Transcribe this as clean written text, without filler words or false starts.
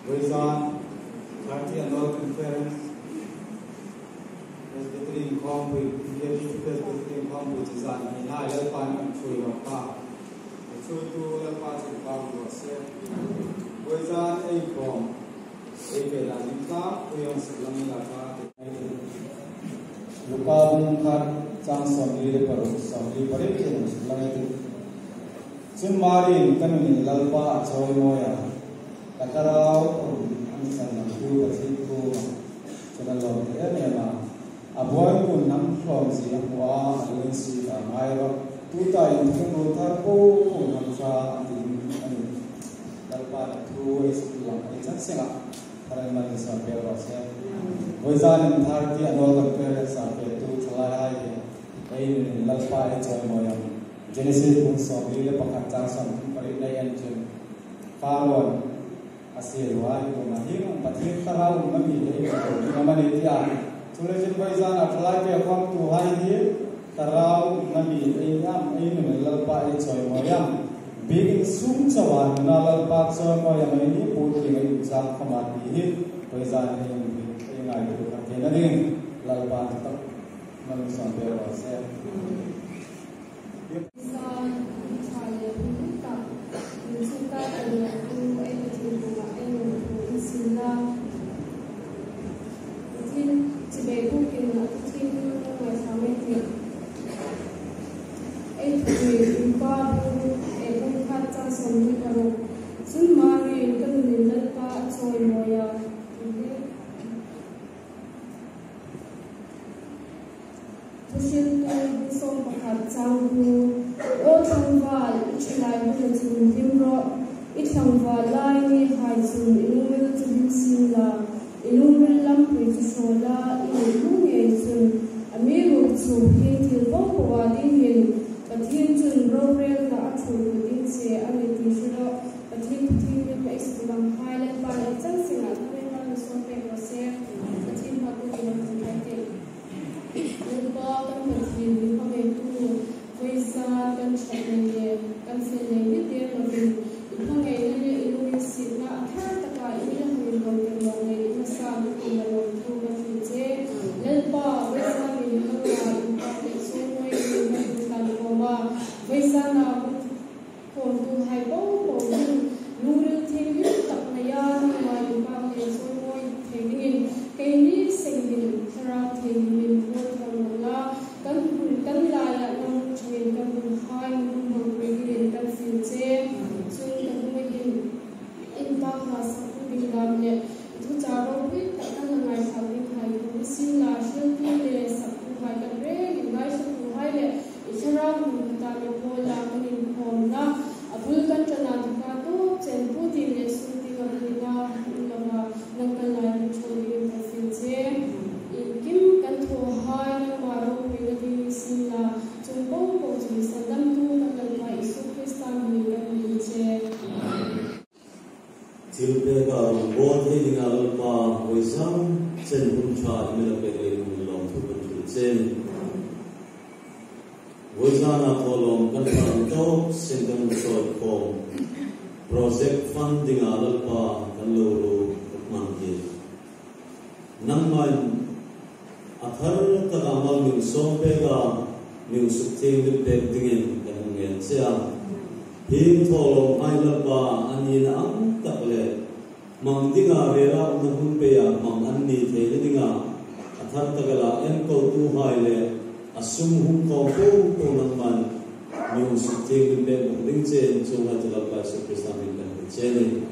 Rizan, 30 annual conference, Presbyterian Congress, Presbyterian Congress is on the night of the Suatu lepas sebab dosa, wajah ekor, ekor kita yang sebelum lepas lupa mungkar jang sambil pergi yang sebelum itu. Cumari kan ini lalpa cawai moya, katarau amisan nampu bersiku, jangan lupa ya memang. Abuai pun nampak si abuah alun si amai tuta yang tunggu tarpo namsa ini lalpa tu eskulang ejan senga karena mana sampai rasa wajah nanti anol kerja sampai tu celai ini lalpa ejan moyang Genesis pun sampai le pakacang sampai perilayan jen kawan asil wahai mahir patih terang mami ini nama dia tulis wajah celai ke kawan Tuhan dia tarau mami ayam ini lalpa ecoy moyang bikin sum cawan lalpa coy moyang ini putih ini jam kematian pesan yang ada itu karena ini lalpa tetap manusia berwasa. Project funding alpa kaloro manke namman athar tagamal min sompega min sukthing min pektingin kanungen sia him tholo mailapa anina ang takle mangdinga vera unhun peya mang anni theidinga athar tagala enko tu haile asum hum ko ko namman Yung sukting ng bed ng chen, so nga talaga sa Krista min kan chen.